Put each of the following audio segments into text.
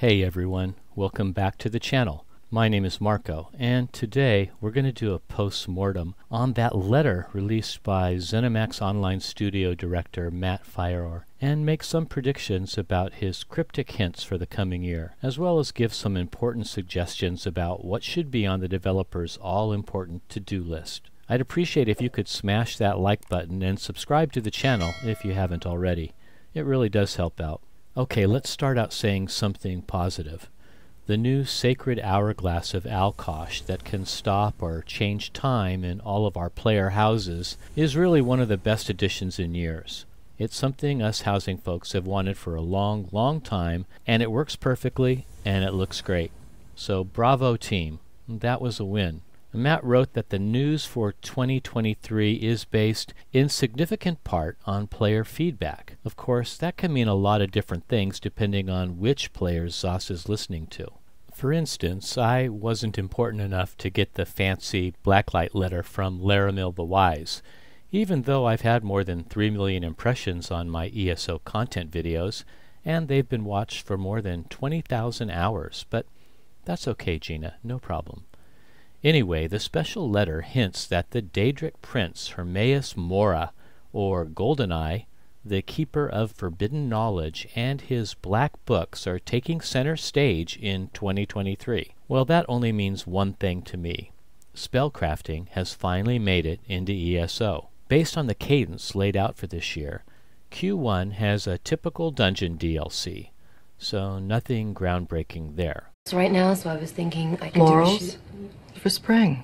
Hey everyone, welcome back to the channel. My name is Marco, and today we're going to do a post-mortem on that letter released by ZeniMax Online Studio director Matt Firor, and make some predictions about his cryptic hints for the coming year, as well as give some important suggestions about what should be on the developer's all-important to-do list. I'd appreciate if you could smash that like button and subscribe to the channel if you haven't already. It really does help out. Okay, let's start out saying something positive. The new sacred hourglass of Alkosh that can stop or change time in all of our player houses is really one of the best additions in years. It's something us housing folks have wanted for a long time, and it works perfectly and it looks great. So bravo team, that was a win. Matt wrote that the news for 2023 is based in significant part on player feedback. Of course, that can mean a lot of different things depending on which players ZOS is listening to. For instance, I wasn't important enough to get the fancy blacklight letter from Laramil the Wise, even though I've had more than 3 million impressions on my ESO content videos, and they've been watched for more than 20,000 hours. But that's okay, Gina, no problem. Anyway, the special letter hints that the Daedric prince Hermaeus Mora, or Goldeneye, the keeper of forbidden knowledge, and his black books are taking center stage in 2023. Well, that only means one thing to me. Spellcrafting has finally made it into ESO. Based on the cadence laid out for this year, Q1 has a typical dungeon DLC, so nothing groundbreaking there. So right now, I was thinking I could Laurels for spring.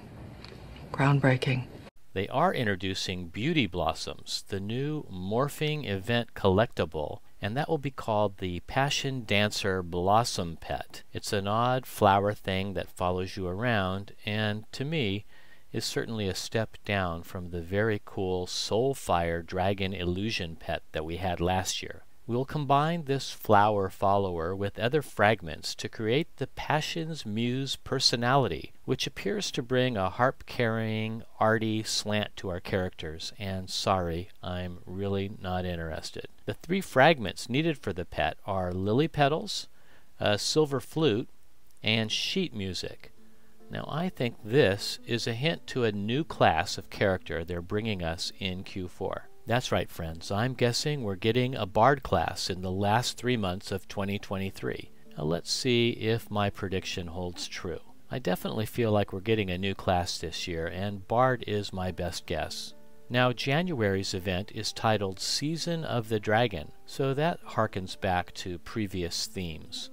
Groundbreaking. They are introducing Beauty Blossoms, the new morphing event collectible, and that will be called the Passion Dancer Blossom Pet. It's an odd flower thing that follows you around, and to me is certainly a step down from the very cool Soulfire Dragon Illusion pet that we had last year. We'll combine this flower follower with other fragments to create the Passion's Muse personality, which appears to bring a harp-carrying, arty slant to our characters, and sorry, I'm really not interested. The 3 fragments needed for the pet are lily petals, a silver flute, and sheet music. Now I think this is a hint to a new class of character they're bringing us in Q4. That's right, friends. I'm guessing we're getting a Bard class in the last 3 months of 2023. Now let's see if my prediction holds true. I definitely feel like we're getting a new class this year, and Bard is my best guess. Now January's event is titled Season of the Dragon, so that harkens back to previous themes.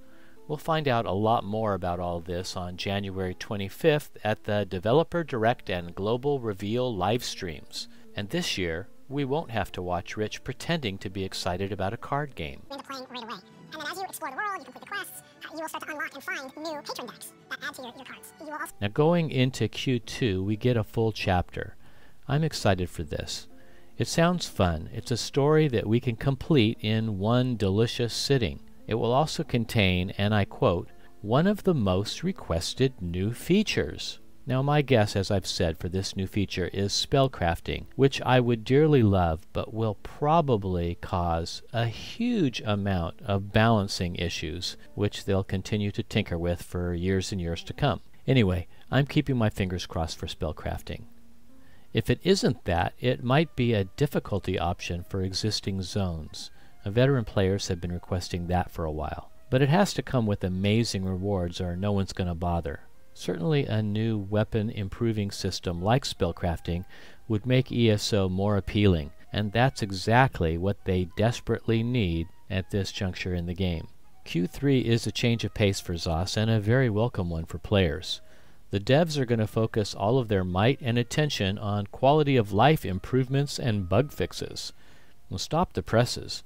We'll find out a lot more about all this on January 25th at the Developer Direct and Global Reveal live streams. And this year, we won't have to watch Rich pretending to be excited about a card game. Into playing right away. And then as you explore the world, you complete the quests, you will start to unlock and find new patron decks that add to your cards. You will also Now going into Q2, we get a full chapter. I'm excited for this. It sounds fun. It's a story that we can complete in one delicious sitting. It will also contain, and I quote, one of the most requested new features. Now my guess, as I've said, for this new feature is spellcrafting, which I would dearly love, but will probably cause a huge amount of balancing issues, which they'll continue to tinker with for years and years to come. Anyway, I'm keeping my fingers crossed for spellcrafting. If it isn't that, it might be a difficulty option for existing zones. Veteran players have been requesting that for a while. But it has to come with amazing rewards or no one's going to bother. Certainly a new weapon improving system like spellcrafting would make ESO more appealing, and that's exactly what they desperately need at this juncture in the game. Q3 is a change of pace for ZOS and a very welcome one for players. The devs are going to focus all of their might and attention on quality of life improvements and bug fixes. Well, stop the presses.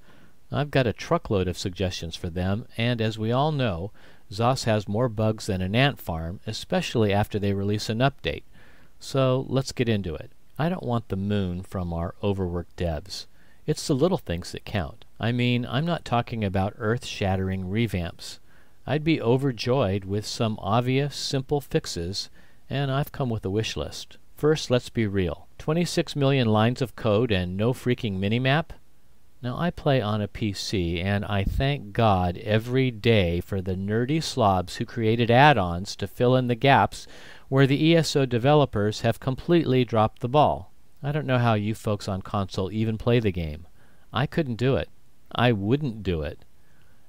I've got a truckload of suggestions for them, and as we all know, ZOS has more bugs than an ant farm, especially after they release an update. So let's get into it. I don't want the moon from our overworked devs. It's the little things that count. I mean, I'm not talking about earth-shattering revamps. I'd be overjoyed with some obvious, simple fixes, and I've come with a wish list. First, let's be real. 26 million lines of code and no freaking minimap? Now I play on a PC, and I thank God every day for the nerdy slobs who created add-ons to fill in the gaps where the ESO developers have completely dropped the ball. I don't know how you folks on console even play the game. I couldn't do it. I wouldn't do it.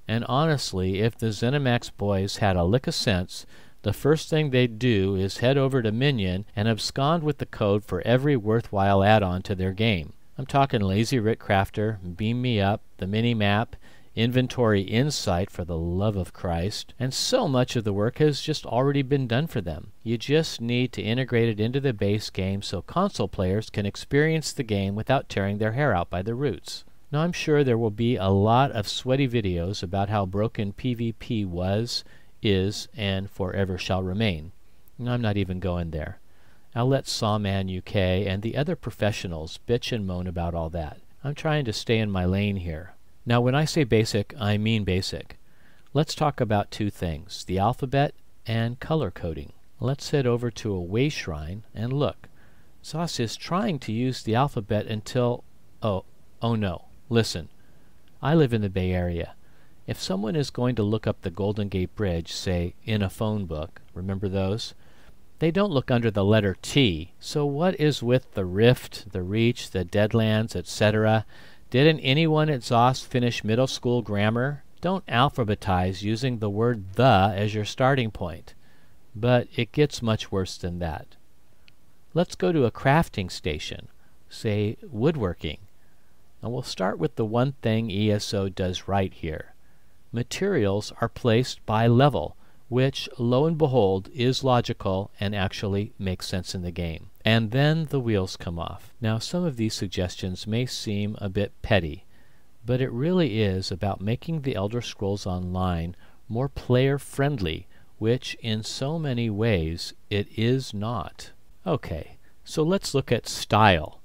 And honestly, if the ZeniMax boys had a lick of sense, the first thing they'd do is head over to Minion and abscond with the code for every worthwhile add-on to their game. I'm talking Lazy Rit Crafter, Beam Me Up, the Minimap, Inventory Insight, for the love of Christ, and so much of the work has just already been done for them. You just need to integrate it into the base game so console players can experience the game without tearing their hair out by the roots. Now I'm sure there will be a lot of sweaty videos about how broken PvP was, is, and forever shall remain. And I'm not even going there. I'll let Sawman UK and the other professionals bitch and moan about all that. I'm trying to stay in my lane here. Now when I say basic, I mean basic. Let's talk about two things, the alphabet and color coding. Let's head over to a way shrine and look. ZOS is trying to use the alphabet until... Oh no. Listen. I live in the Bay Area. If someone is going to look up the Golden Gate Bridge, say, in a phone book, remember those? They don't look under the letter T. So what is with the Rift, the Reach, the Deadlands, etc.? Didn't anyone at ZOS finish middle school grammar? Don't alphabetize using the word the as your starting point. But it gets much worse than that. Let's go to a crafting station, say woodworking. And we'll start with the one thing ESO does right here. Materials are placed by level, which, lo and behold, is logical and actually makes sense in the game. And then the wheels come off. Now some of these suggestions may seem a bit petty, but it really is about making the Elder Scrolls Online more player-friendly, which in so many ways it is not. Okay, so let's look at style.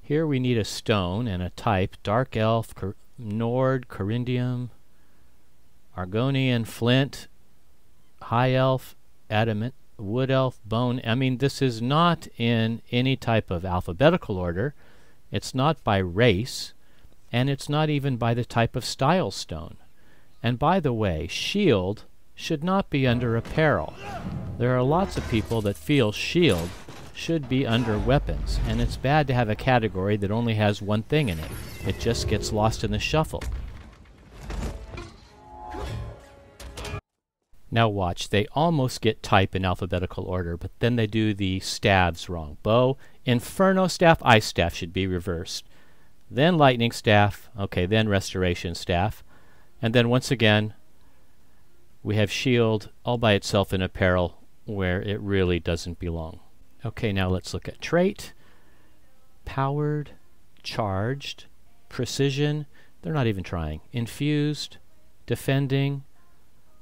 Here we need a stone and a type, Dark Elf, Nord, Coryndium, Argonian, Flint, High Elf, Adamant, Wood Elf, Bone. I mean, this is not in any type of alphabetical order. It's not by race, and it's not even by the type of style stone. And by the way, shield should not be under apparel. There are lots of people that feel shield should be under weapons, and it's bad to have a category that only has one thing in it. It just gets lost in the shuffle. Now watch, they almost get type in alphabetical order, but then they do the staves wrong. Bow, Inferno Staff, Ice Staff should be reversed. Then Lightning Staff, okay, then Restoration Staff. And then once again, we have Shield all by itself in apparel where it really doesn't belong. Okay, now let's look at trait. Powered, Charged, Precision, they're not even trying. Infused, Defending,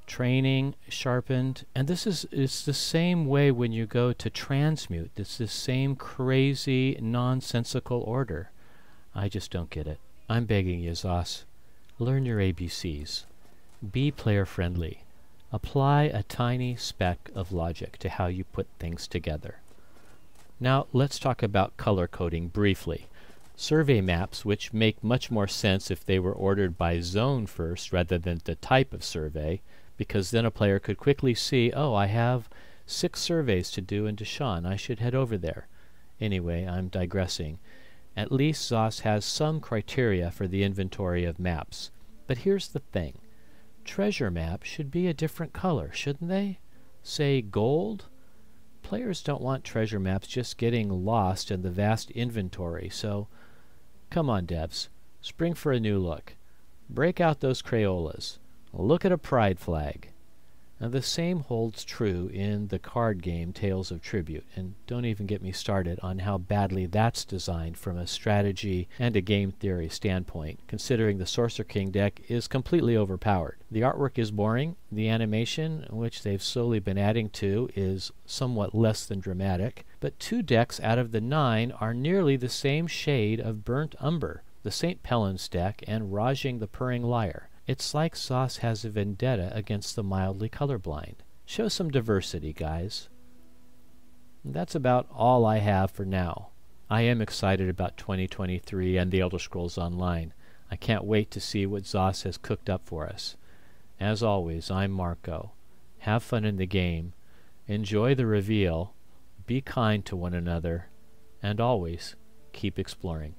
Training, Sharpened, and it's the same way when you go to transmute. It's the same crazy, nonsensical order. I just don't get it. I'm begging you, ZOS. Learn your ABCs. Be player-friendly. Apply a tiny speck of logic to how you put things together. Now let's talk about color coding briefly. Survey maps, which make much more sense if they were ordered by zone first rather than the type of survey, because then a player could quickly see, oh, I have 6 surveys to do in Deshawn. I should head over there. Anyway, I'm digressing. At least ZOS has some criteria for the inventory of maps. But here's the thing. Treasure maps should be a different color, shouldn't they? Say gold? Players don't want treasure maps just getting lost in the vast inventory, so come on, devs. Spring for a new look. Break out those Crayolas. Look at a pride flag. Now the same holds true in the card game Tales of Tribute, and don't even get me started on how badly that's designed from a strategy and a game theory standpoint, considering the Sorcerer King deck is completely overpowered. The artwork is boring, the animation, which they've slowly been adding to, is somewhat less than dramatic, but 2 decks out of the 9 are nearly the same shade of burnt umber, the St. Pellin's deck and Rajing the Purring Liar. It's like ZOS has a vendetta against the mildly colorblind. Show some diversity, guys. That's about all I have for now. I am excited about 2023 and the Elder Scrolls Online. I can't wait to see what Zos has cooked up for us. As always, I'm Marco. Have fun in the game, enjoy the reveal, be kind to one another, and always keep exploring.